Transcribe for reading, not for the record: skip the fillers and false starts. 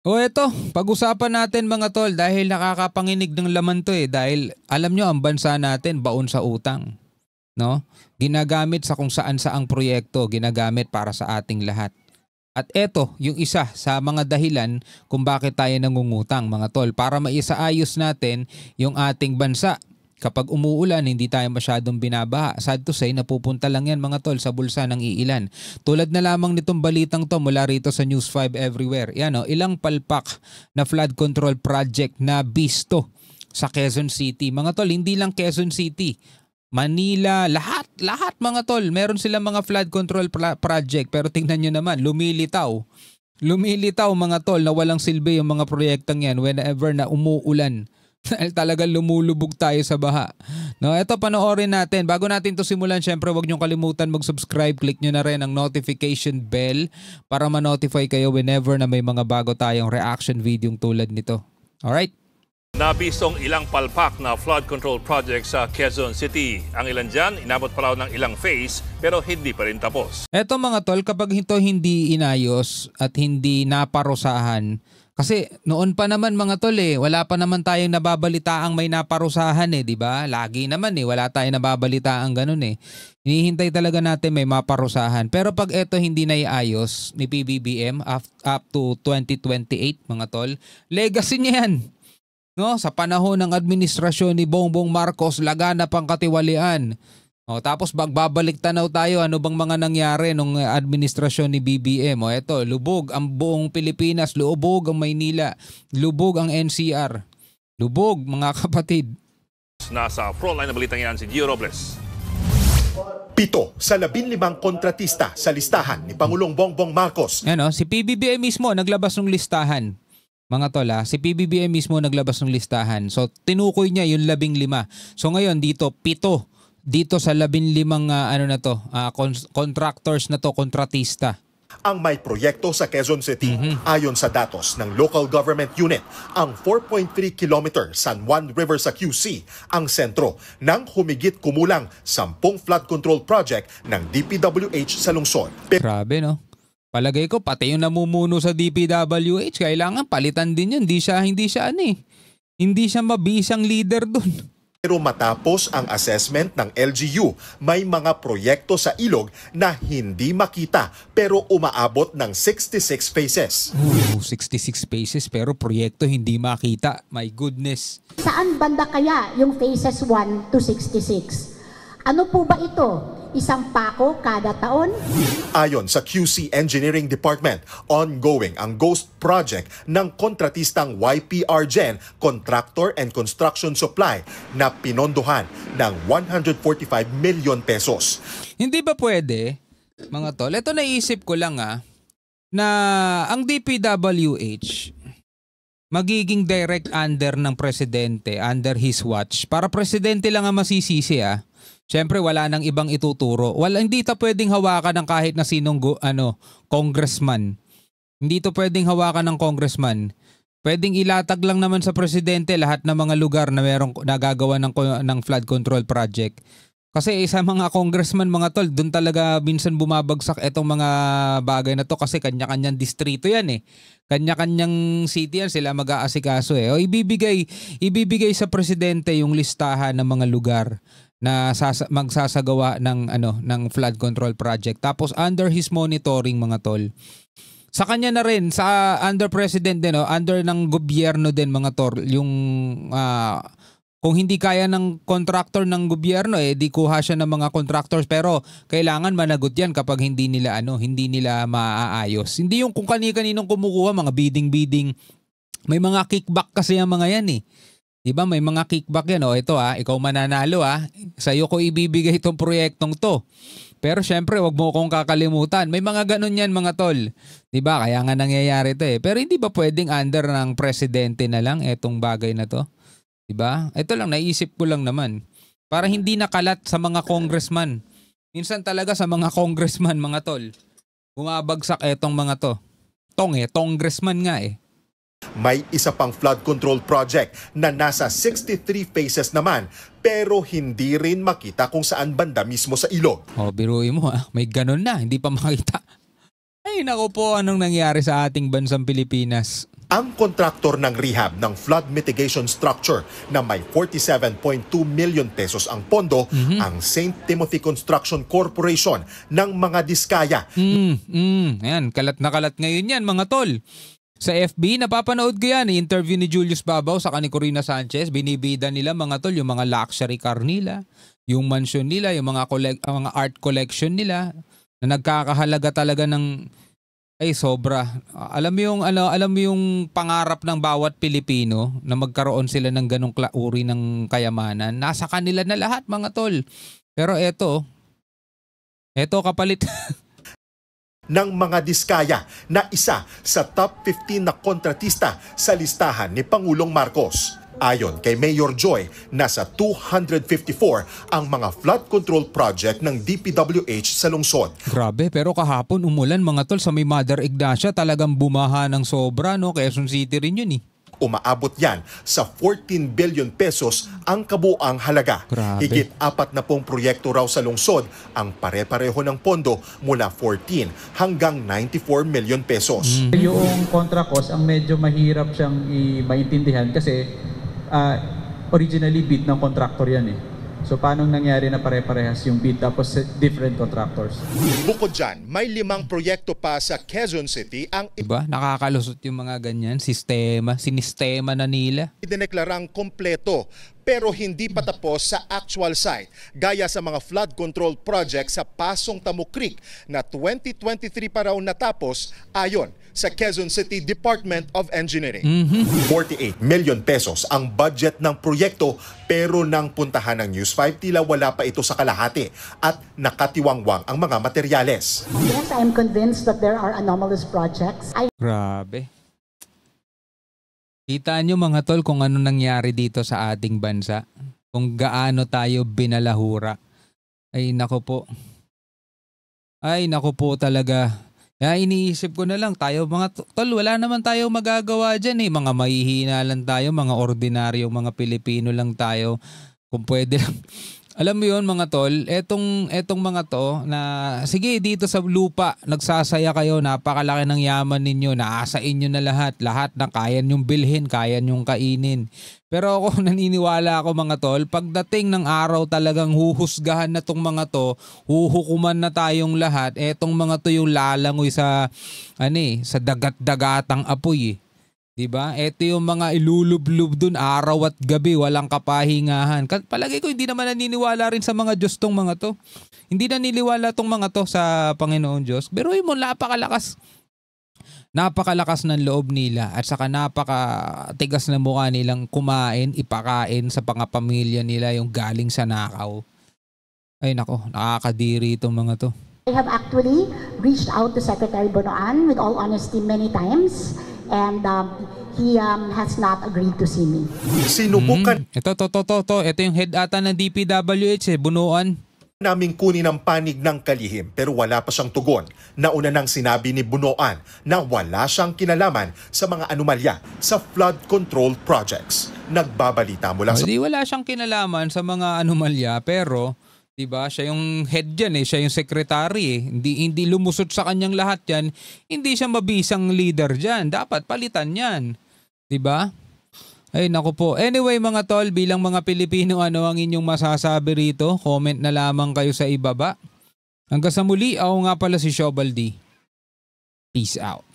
O eto, pag-usapan natin mga tol dahil nakakapanginig ng laman to dahil alam nyo ang bansa natin baon sa utang. No? Ginagamit sa kung saan saang proyekto, ginagamit para sa ating lahat. At eto, yung isa sa mga dahilan kung bakit tayo nangungutang mga tol para maisaayos natin yung ating bansa. Kapag umuulan, hindi tayo masyadong binabaha. Sad to say, napupunta lang yan mga tol sa bulsa ng iilan. Tulad na lamang nitong balitang to mula rito sa News 5 Everywhere. Yan ilang palpak na flood control project na bisto sa Quezon City. Mga tol, hindi lang Quezon City. Manila, lahat mga tol. Meron silang mga flood control project pero tingnan nyo naman, lumilitaw. Lumilitaw mga tol na walang silbi yung mga proyektang yan whenever na umuulan. Dahil talagang lumulubog tayo sa baha. No, ito panoorin natin. Bago natin to simulan, syempre huwag niyong kalimutan mag-subscribe. Click nyo na rin ang notification bell para ma-notify kayo whenever na may mga bago tayong reaction video tulad nito. Alright? Nabistong ilang palpak na flood control project sa Quezon City. Ang ilan dyan, inabot pa raw ng ilang phase pero hindi pa rin tapos. Eto mga tol, kapag ito hindi inayos at hindi naparusahan, kasi noon pa naman mga tol wala pa naman tayong nababalitaang may naparusahan di ba? Lagi naman wala tayong nababalitaang ganun Hinihintay talaga natin may maparusahan. Pero pag ito hindi na iayos ni PBBM up to 2028 mga tol, legacy niya yan. No, sa panahon ng administrasyon ni Bongbong Marcos, laganap ang katiwalian. Tapos babalik tanaw tayo ano bang mga nangyari nung administrasyon ni BBM. Eto, lubog ang buong Pilipinas, lubog ang Maynila, lubog ang NCR. Lubog mga kapatid. Nasa frontline na balitang yan si Gio Robles. 7 sa 15 kontratista sa listahan ni Pangulong Bongbong Marcos. Si PBBM mismo naglabas ng listahan. Mga tol si PBBM mismo naglabas ng listahan. So tinukoy niya yung 15. So ngayon dito 7 dito sa 15 contractors na to, kontratista. Ang may proyekto sa Quezon City, ayon sa datos ng local government unit, ang 4.3 kilometer San Juan River sa QC ang sentro ng humigit kumulang 10 flood control project ng DPWH sa lungsod. Grabe Palagay ko pati yung namumuno sa DPWH kailangan palitan din yun. Hindi siya mabisang leader dun. Pero matapos ang assessment ng LGU, may mga proyekto sa ilog na hindi makita pero umaabot ng 66 phases. 66 phases pero proyekto hindi makita. My goodness. Saan banda kaya yung phases 1 to 66? Ano po ba ito? Isang pako kada taon? Ayon sa QC Engineering Department, ongoing ang ghost project ng kontratistang YPR Gen Contractor and Construction Supply na pinondohan ng 145 million pesos. Hindi ba pwede, mga tol? Ito naisip ko lang na ang DPWH magiging direct under ng presidente, under his watch. Para presidente lang ang masisisi Siyempre wala nang ibang ituturo. Hindi ta pwedeng hawakan ng kahit na sinong congressman. Hindi to pwedeng hawakan ng congressman. Pwedeng ilatag lang naman sa presidente lahat ng mga lugar na merong nagagawa ng flood control project. Kasi sa mga congressman mga tol, doon talaga minsan bumabagsak itong mga bagay na to kasi kanya-kanyang distrito yan Kanya-kanyang city yan, sila mag-aasikaso O ibibigay sa presidente yung listahan ng mga lugar na magsasagawa ng flood control project. Tapos under his monitoring mga tol. Sa kanya na rin, sa under president din, under ng gobyerno din mga tol, yung kung hindi kaya ng contractor ng gobyerno di kuha siya ng mga contractors pero kailangan managot yan kapag hindi nila maaayos. Hindi yung kung kani-kaninong kumukuha mga bidding. May mga kickback kasi yung mga yan Diba may mga kickback yan ito ikaw mananalo sa'yo ko ibibigay itong proyektong to. Pero syempre wag mo kong kakalimutan. May mga ganun yan mga tol. Diba kaya nga nangyayari ito Pero hindi ba pwedeng under ng presidente na lang itong bagay na to? Diba? Ito lang naisip ko lang naman. Para hindi nakalat sa mga congressman. Minsan talaga sa mga congressman mga tol. Bumabagsak itong mga to. Congressman nga May isa pang flood control project na nasa 63 phases naman pero hindi rin makita kung saan banda mismo sa ilog. Biruin mo may ganun na, hindi pa makita. Ay naku po, anong nangyari sa ating bansang Pilipinas? Ang kontraktor ng rehab ng flood mitigation structure na may 47.2 million pesos ang pondo, ang St. Timothy Construction Corporation ng mga Diskaya. Ayan, kalat na kalat ngayon yan mga tol. Sa FB, napapanood ko yan, interview ni Julius Babaw sa ni Corina Sanchez, binibida nila mga tol, yung mga luxury car nila, yung mansion nila, yung mga art collection nila, na nagkakahalaga talaga ng ay sobra. Alam mo yung pangarap ng bawat Pilipino na magkaroon sila ng ganong uri ng kayamanan. Nasa kanila na lahat mga tol. Pero eto kapalit ng mga Diskaya na isa sa top 15 na kontratista sa listahan ni Pangulong Marcos. Ayon kay Mayor Joy, nasa 254 ang mga flood control project ng DPWH sa lungsod. Grabe, pero kahapon umulan mga tol sa may Mother Ignacia, talagang bumaha ng sobra, no? Quezon City rin yun eh. Umaabot yan sa 14 billion pesos ang kabuang halaga. Grabe. Higit 40 proyekto raw sa lungsod ang pare-pareho ng pondo mula 14 hanggang 94 million pesos. Yung contra cost ang medyo mahirap siyang maintindihan kasi originally bid ng contractor yan eh. So paano nangyari na pare-parehas yung bid tapos different contractors? Bukod dyan, may 5 proyekto pa sa Quezon City ang Diba? Nakakalusot yung mga ganyan, sinistema na nila. idineklarang kompleto pero hindi pa tapos sa actual site. Gaya sa mga flood control project sa Pasong Tamo Creek na 2023 pa raw natapos ayon sa Quezon City Department of Engineering. 48 million pesos ang budget ng proyekto pero nang puntahan ng News 5 tila wala pa ito sa kalahati at nakatiwangwang ang mga materyales. Yes, I am convinced that there are anomalous projects. Grabe. Kita nyo mga tol kung ano nangyari dito sa ating bansa. Kung gaano tayo binalahura. Ay nako po talaga. Kaya iniisip ko na lang tayo mga tol, wala naman tayo magagawa dyan eh. Mga mahihina lang tayo, mga ordinaryong mga Pilipino lang tayo. Kung pwede lang. Alam mo yun mga tol, etong mga to na sige dito sa lupa, nagsasaya kayo, napakalaki ng yaman ninyo, naasa inyo na lahat na kaya nyong bilhin, kaya nyong kainin. Pero ako naniniwala ako mga tol, pagdating ng araw talagang huhusgahan na tong mga to, huhukuman na tayong lahat, etong mga to yung lalangoy sa dagat-dagatang apoy eh. Diba? Ito yung mga ilulublob dun araw at gabi, walang kapahingahan. Palagi ko hindi naman naniniwala rin sa mga Diyos tong mga to. Hindi naniniwala tong mga to sa Panginoon Diyos. Pero mo napakalakas ng loob nila at saka napakatigas na mukha nilang kumain, ipakain sa pamilya nila yung galing sa nakaw. Ay nako, nakakadiri itong mga to. I have actually reached out to Secretary Bonoan with all honesty many times. And he has not agreed to see me. Sinubukan Ito yung head ata ng DPWH Bunuan. naming kunin ang panig ng kalihim pero wala pa siyang tugon. Nauna nang sinabi ni Bunoan na wala siyang kinalaman sa mga anomalya sa flood control projects. Nagbabalita mula sa Wala siyang kinalaman sa mga anomalya pero diba, siya yung head dyan siya yung secretary Hindi lumusot sa kanyang lahat yan, hindi siya mabisang leader dyan. Dapat palitan yan. Diba? Ay naku po. Anyway mga tol, bilang mga Pilipino, ano ang inyong masasabi rito? Comment na lamang kayo sa ibaba. Hanggang sa muli, ako nga pala si Shobaldi. Peace out.